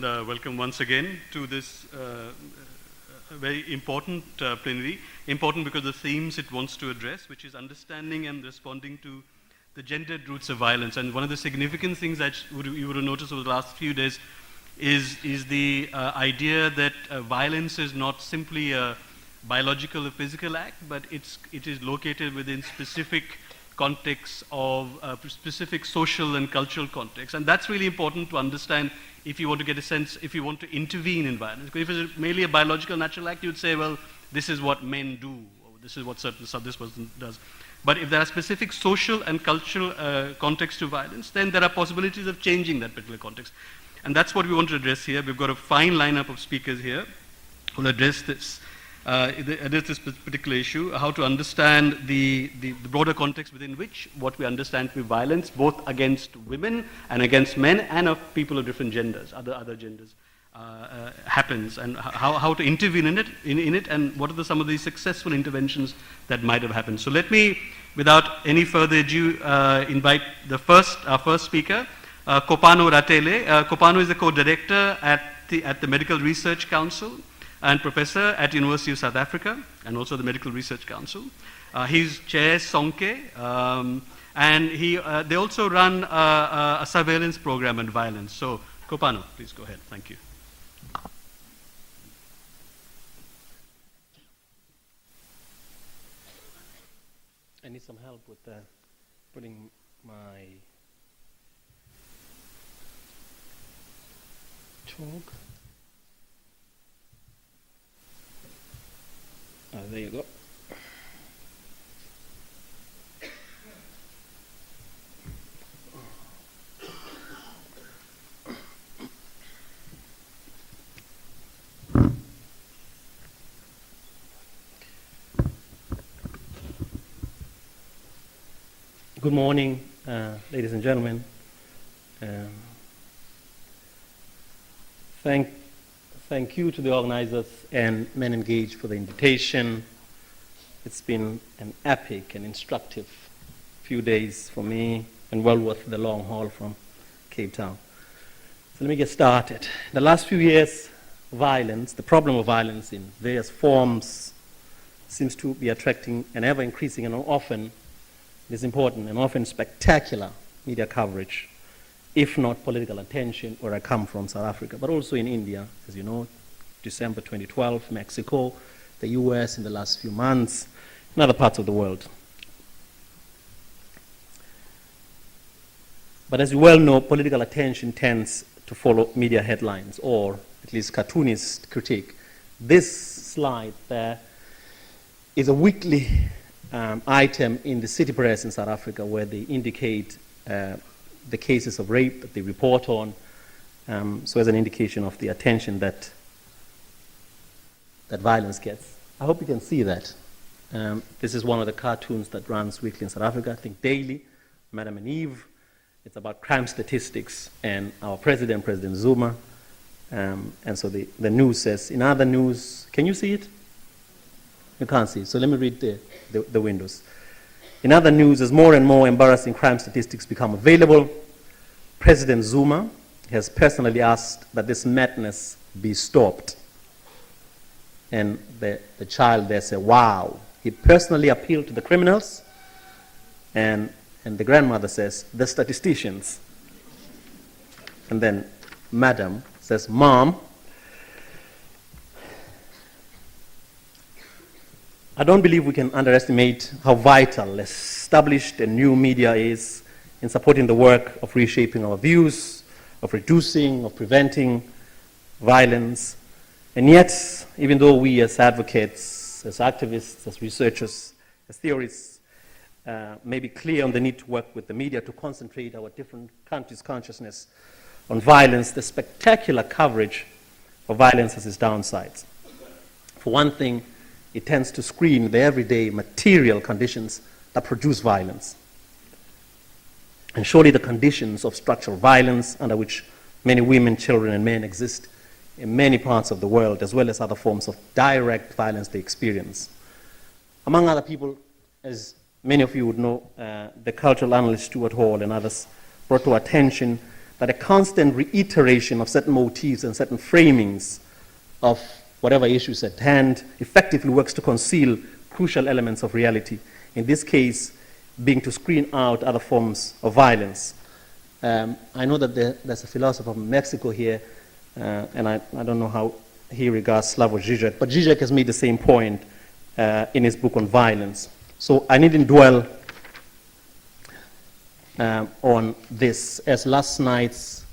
Welcome once again to this very important plenary. Important because the themes it wants to address, which is understanding and responding to the gendered roots of violence. And one of the significant things that you would have noticed over the last few days is the idea that violence is not simply a biological or physical act, but it is located within specific contexts of specific social and cultural contexts. And that's really important to understand if you want to get a sense, if you want to intervene in violence. Because if it's merely a biological natural act, you would say, well, this is what men do, or this is what this person does. But if there are specific social and cultural contexts to violence, then there are possibilities of changing that particular context. And that's what we want to address here. We've got a fine lineup of speakers here who will address this particular issue, how to understand the broader context within which what we understand to be violence, both against women and against men and of people of different genders, other genders, happens, and how to intervene in it, and what are some of the successful interventions that might have happened. So let me, without any further ado, invite our first speaker, Kopano Ratele. Kopano is the co-director at the Medical Research Council and professor at University of South Africa, and also the Medical Research Council. He chairs Sonke, and they also run a surveillance program on violence. So, Kopano, please go ahead. Thank you. I need some help with putting my talk. There you go. Good morning, ladies and gentlemen. Thank you to the organizers and Men Engaged for the invitation. It's been an epic and instructive few days for me, and well worth the long haul from Cape Town. So let me get started. In the last few years, the problem of violence in various forms seems to be attracting an ever-increasing and often, it is important, and often spectacular media coverage, if not political attention, where I come from, South Africa, but also in India, as you know, December 2012, Mexico, the US in the last few months, and other parts of the world. But as you well know, political attention tends to follow media headlines, or at least cartoonist critique. This slide there is a weekly item in the city press in South Africa where they indicate the cases of rape that they report on, so as an indication of the attention that violence gets. I hope you can see that. This is one of the cartoons that runs weekly in South Africa, I think daily, Madam and Eve. It's about crime statistics and our president, President Zuma. And so the news says, in other news, can you see it? You can't see it, so let me read the windows. In other news, as more and more embarrassing crime statistics become available, President Zuma has personally asked that this madness be stopped. And the child there said, wow. He personally appealed to the criminals, and the grandmother says, the statisticians. And then Madam says, Mom, I don't believe we can underestimate how vital established and new media is in supporting the work of reshaping our views, of reducing, of preventing violence. And yet, even though we as advocates, as activists, as researchers, as theorists, may be clear on the need to work with the media to concentrate our different countries' consciousness on violence, the spectacular coverage of violence has its downsides. For one thing, it tends to screen the everyday material conditions that produce violence. And surely the conditions of structural violence under which many women, children, and men exist in many parts of the world, as well as other forms of direct violence they experience. Among other people, as many of you would know, the cultural analyst Stuart Hall and others brought to attention that a constant reiteration of certain motifs and certain framings of whatever issues at hand effectively works to conceal crucial elements of reality, in this case being to screen out other forms of violence. I know that there's a philosopher from Mexico here, and I don't know how he regards Slavoj Žižek, but Žižek has made the same point in his book on violence. So I needn't dwell on this, as last night's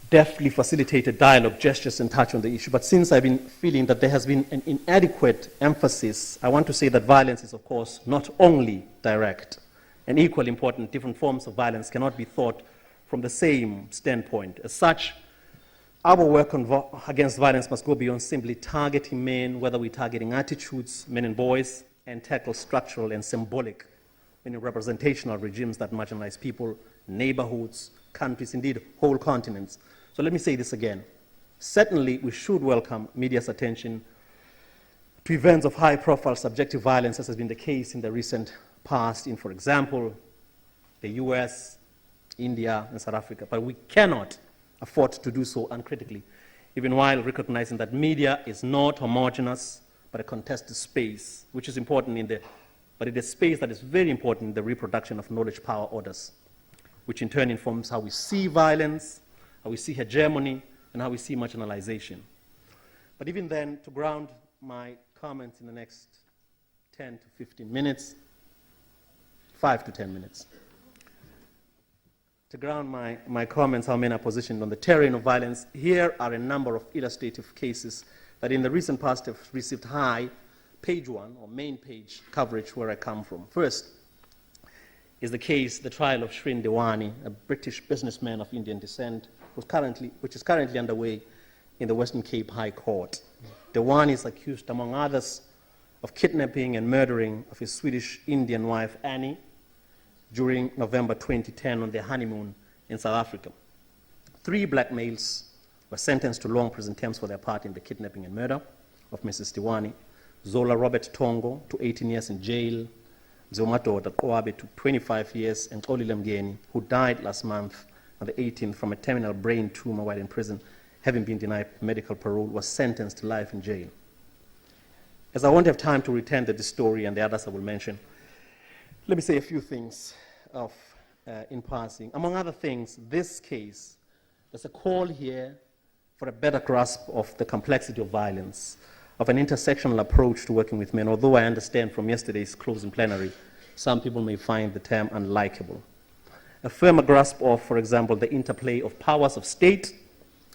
deftly facilitated dialogue gestures and touch on the issue. But since I've been feeling that there has been an inadequate emphasis, I want to say that violence is, of course, not only direct. And equally important, different forms of violence cannot be thought from the same standpoint. As such, our work against violence must go beyond simply targeting men, whether we're targeting attitudes, men and boys, and tackle structural and symbolic, meaning representational regimes that marginalize people, neighborhoods, countries, indeed whole continents. So let me say this again. Certainly, we should welcome media's attention to events of high-profile subjective violence, as has been the case in the recent past in, for example, the US, India, and South Africa. But we cannot afford to do so uncritically, even while recognizing that media is not homogeneous, but a contested space, which is important but it is a space that is very important in the reproduction of knowledge power orders, which in turn informs how we see violence, how we see hegemony, and how we see marginalization. But even then, to ground my comments in the next 10 to 15 minutes, 5 to 10 minutes, to ground my comments, how men are positioned on the terrain of violence, here are a number of illustrative cases that in the recent past have received high page one or main page coverage where I come from. First is the case, the trial of Shrin Dewani, a British businessman of Indian descent, which is currently underway in the Western Cape High Court. Dewani is accused, among others, of kidnapping and murdering of his Swedish Indian wife, Annie, during November 2010 on their honeymoon in South Africa. 3 black males were sentenced to long prison terms for their part in the kidnapping and murder of Mrs. Dewani. Zola Robert Tongo to 18 years in jail, Zomadoda Koabe to 25 years, and Xolile Mngeni, who died last month on the 18th from a terminal brain tumor while in prison, having been denied medical parole, was sentenced to life in jail. As I won't have time to return to this story and the others I will mention, let me say a few things in passing. Among other things, this case, there's a call here for a better grasp of the complexity of violence, of an intersectional approach to working with men, although I understand from yesterday's closing plenary, some people may find the term unlikable. A firmer grasp of, for example, the interplay of powers of state,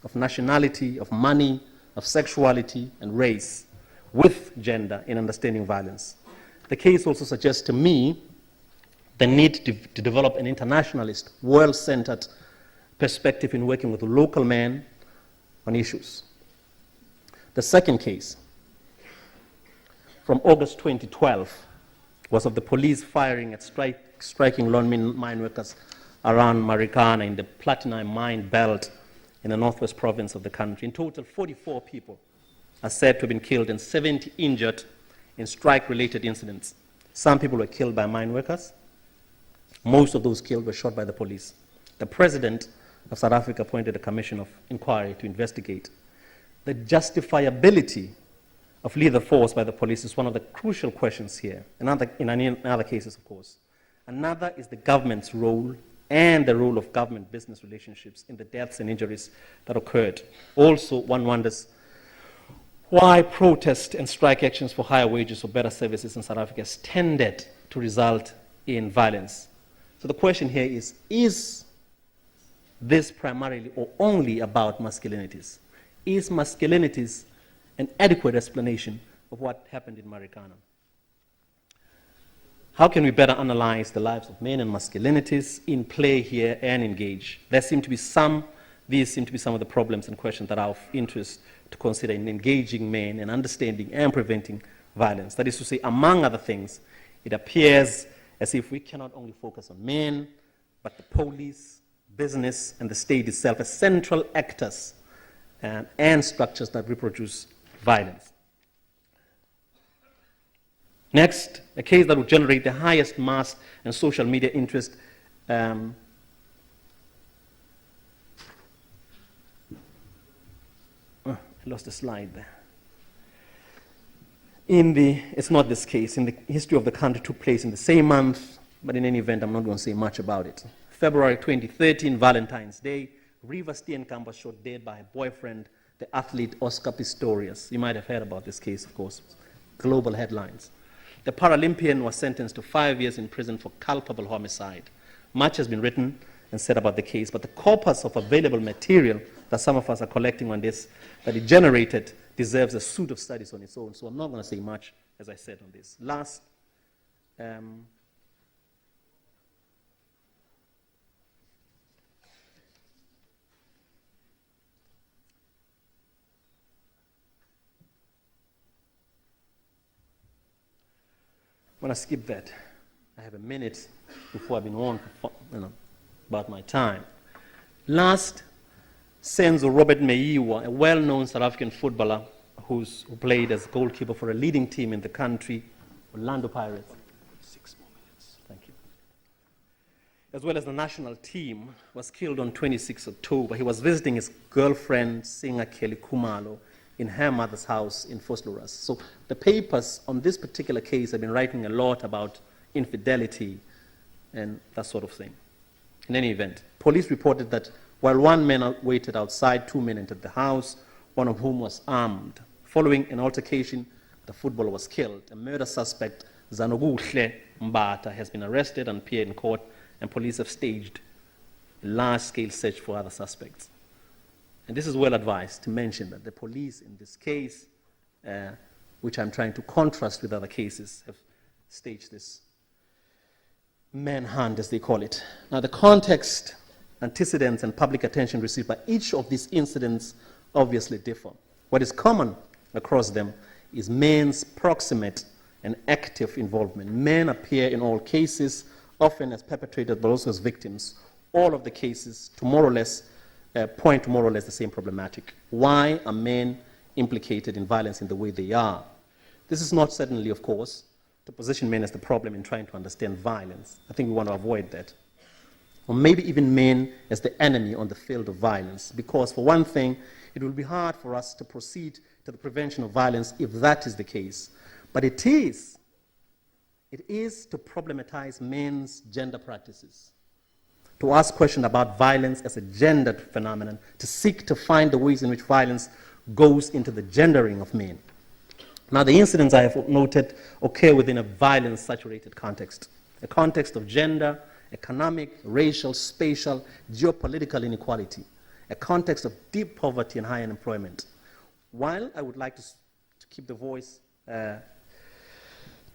of nationality, of money, of sexuality, and race with gender in understanding violence. The case also suggests to me the need to develop an internationalist, world-centered perspective in working with local men on issues. The second case, from August 2012, was of the police firing at striking lone mine workers around Marikana in the platinum mine belt in the northwest province of the country. In total, 44 people are said to have been killed and 70 injured in strike-related incidents. Some people were killed by mine workers. Most of those killed were shot by the police. The president of South Africa appointed a commission of inquiry to investigate. The justifiability of lethal force by the police is one of the crucial questions here, in other cases, of course. Another is the government's role and the role of government-business relationships in the deaths and injuries that occurred. Also, one wonders why protest and strike actions for higher wages or better services in South Africa has tended to result in violence. So the question here is this primarily or only about masculinities? Is masculinities an adequate explanation of what happened in Marikana? How can we better analyze the lives of men and masculinities in play here and engage? These seem to be some of the problems and questions that are of interest to consider in engaging men and understanding and preventing violence. That is to say, among other things, it appears as if we cannot only focus on men, but the police, business, and the state itself as central actors and structures that reproduce violence. Next, a case that would generate the highest mass and social media interest I lost a slide there. It's not this case. In the history of the country took place in the same month, but in any event, I'm not going to say much about it. February 2013, Valentine's Day, Riva Steenkamp was shot dead by her boyfriend, the athlete Oscar Pistorius. You might have heard about this case, of course. Global headlines. The Paralympian was sentenced to 5 years in prison for culpable homicide. Much has been written and said about the case, but the corpus of available material that some of us are collecting on this, that it generated, deserves a suite of studies on its own. So I'm not going to say much, as I said, on this. Last, I'm going to skip that. I have a minute before I've been warned about my time. Last, Senzo Robert Maye, a well-known South African footballer who played as goalkeeper for a leading team in the country, Orlando Pirates. 6 more minutes. Thank you. As well as the national team, was killed on 26 October. He was visiting his girlfriend, singer Kelly Khumalo, in her mother's house in Vosloorus. So the papers on this particular case have been writing a lot about infidelity and that sort of thing. In any event, police reported that while one man waited outside, 2 men entered the house, one of whom was armed. Following an altercation, the footballer was killed. A murder suspect, Zanoguhle Mbata, has been arrested and appeared in court, and police have staged a large-scale search for other suspects. And this is well advised to mention that the police in this case, which I'm trying to contrast with other cases, have staged this manhunt, as they call it. Now, the context, antecedents, and public attention received by each of these incidents obviously differ. What is common across them is men's proximate and active involvement. Men appear in all cases, often as perpetrators, but also as victims. All of the cases point to more or less the same problematic. Why are men implicated in violence in the way they are? This is not certainly, of course, to position men as the problem in trying to understand violence. I think we want to avoid that. Or maybe even men as the enemy on the field of violence. Because for one thing, it will be hard for us to proceed to the prevention of violence if that is the case. But it is to problematize men's gender practices, to ask questions about violence as a gendered phenomenon, to seek to find the ways in which violence goes into the gendering of men. Now, the incidents I have noted occur within a violence-saturated context, a context of gender, economic, racial, spatial, geopolitical inequality, a context of deep poverty and high unemployment. While I would like to keep the voice, to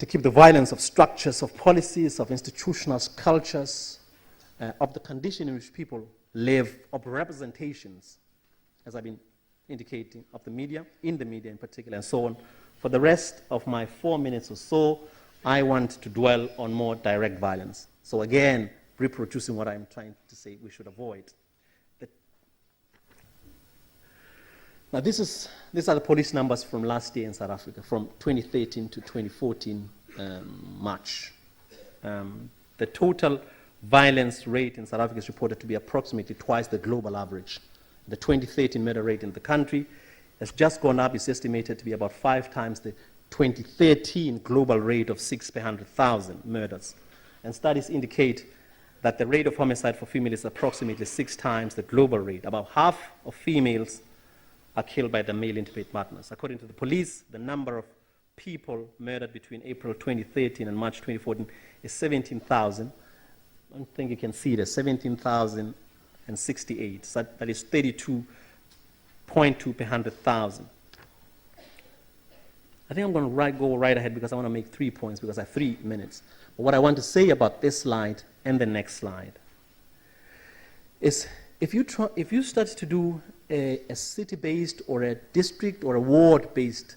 keep the violence of structures, of policies, of institutional cultures, of the condition in which people live, of representations, as I've been indicating, of the media, in the media in particular, and so on. For the rest of my 4 minutes or so, I want to dwell on more direct violence. So again, reproducing what I'm trying to say we should avoid. Now these are the police numbers from last year in South Africa, from 2013 to 2014 March. The total violence rate in South Africa is reported to be approximately twice the global average. The 2013 murder rate in the country has just gone up. It's estimated to be about 5 times the 2013 global rate of 6 per 100,000 murders. And studies indicate that the rate of homicide for females is approximately 6 times the global rate. About half of females are killed by their male intimate partners. According to the police, the number of people murdered between April 2013 and March 2014 is 17,000. I don't think you can see it as 17,068. So that is 32.2 per 100,000. I think I'm going to go right ahead because I want to make 3 points because I have 3 minutes. But what I want to say about this slide and the next slide is if you start to do a city-based or a district or a ward-based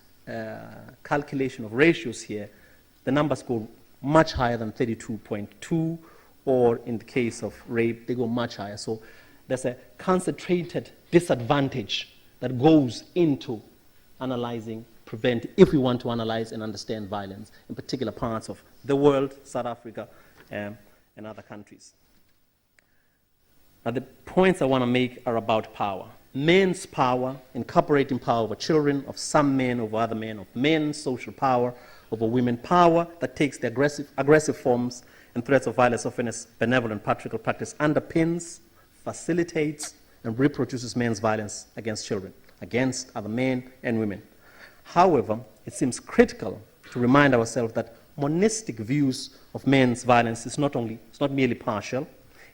calculation of ratios here, the numbers go much higher than 32.2, or in the case of rape, they go much higher. So there's a concentrated disadvantage that goes into analyzing, if we want to analyze and understand violence in particular parts of the world, South Africa, and other countries. Now, the points I want to make are about power. men's power, incorporating power over children, of some men over other men, of men's social power over women, power that takes the aggressive forms and threats of violence, often as benevolent patriarchal practice, underpins, facilitates, and reproduces men's violence against children, against other men and women. However, it seems critical to remind ourselves that monistic views of men's violence is not merely partial.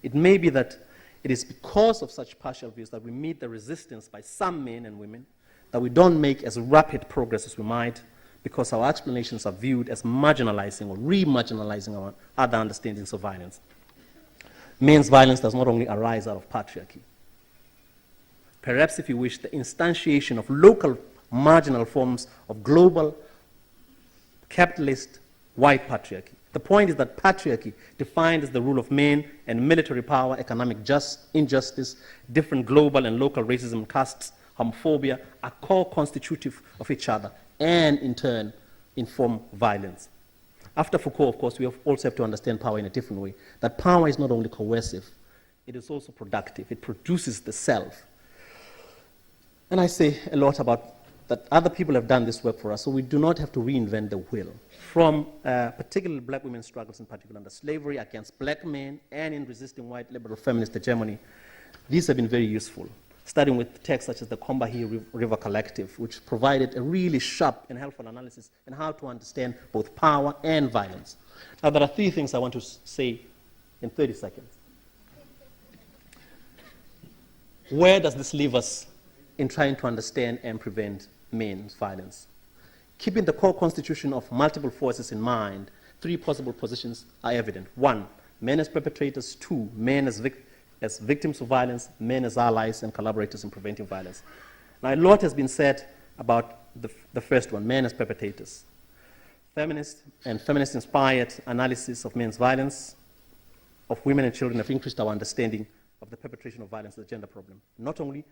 It may be that it is because of such partial views that we meet the resistance by some men and women, that we don't make as rapid progress as we might, because our explanations are viewed as marginalizing or re-marginalizing our other understandings of violence. Men's violence does not only arise out of patriarchy. Perhaps, if you wish, the instantiation of local marginal forms of global capitalist white patriarchy. The point is that patriarchy, defined as the rule of men and military power, economic injustice, different global and local racism, castes, homophobia, are co-constitutive of each other and, in turn, inform violence. After Foucault, of course, we also have to understand power in a different way, that power is not only coercive, it is also productive. It produces the self. And I say a lot about that other people have done this work for us, so we do not have to reinvent the wheel. From particularly black women's struggles, in particular under slavery, against black men, and in resisting white liberal feminist hegemony, these have been very useful. Starting with texts such as the Combahee River Collective, which provided a really sharp and helpful analysis on how to understand both power and violence. Now, there are three things I want to say in 30 seconds. Where does this leave us in trying to understand and prevent men's violence? Keeping the core constitution of multiple forces in mind, three possible positions are evident. One, men as perpetrators. Two, men as victims of violence, men as allies and collaborators in preventing violence. Now, a lot has been said about the first one, men as perpetrators. Feminist and feminist-inspired analysis of men's violence, of women and children, have increased our understanding of the perpetration of violence as a gender problem, not only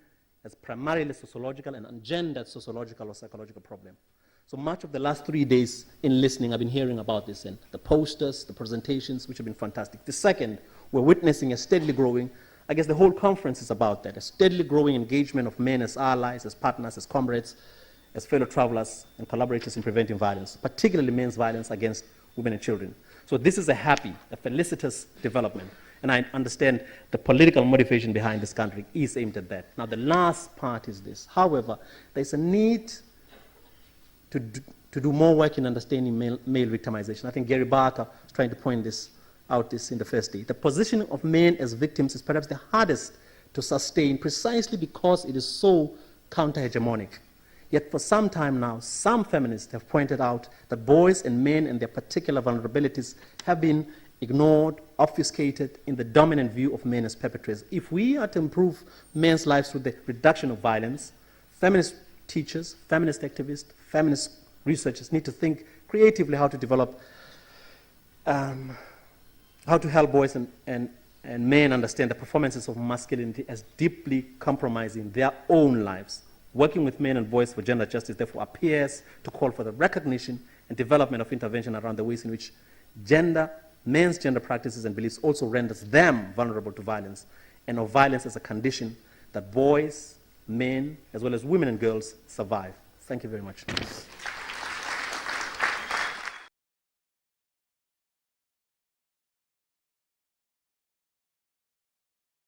as primarily sociological and ungendered sociological or psychological problem. So much of the last 3 days in listening, I've been hearing about this, and the posters, the presentations, which have been fantastic. The second, we're witnessing a steadily growing, I guess the whole conference is about that, a steadily growing engagement of men as allies, as partners, as comrades, as fellow travelers and collaborators in preventing violence, particularly men's violence against women and children. So this is a felicitous development. And I understand the political motivation behind this country is aimed at that. Now, the last part is this. However, there's a need to do more work in understanding male victimization. I think Gary Barker is trying to point this out in the first day. The positioning of men as victims is perhaps the hardest to sustain precisely because it is so counter-hegemonic. Yet for some time now, some feminists have pointed out that boys and men and their particular vulnerabilities have been ignored, obfuscated in the dominant view of men as perpetrators. If we are to improve men's lives through the reduction of violence, feminist teachers, feminist activists, feminist researchers need to think creatively how to develop, how to help boys and men understand the performances of masculinity as deeply compromising their own lives. Working with men and boys for gender justice, therefore, appears to call for the recognition and development of intervention around the ways in which men's gender practices and beliefs also renders them vulnerable to violence, and of violence as a condition that boys, men, as well as women and girls survive. Thank you very much.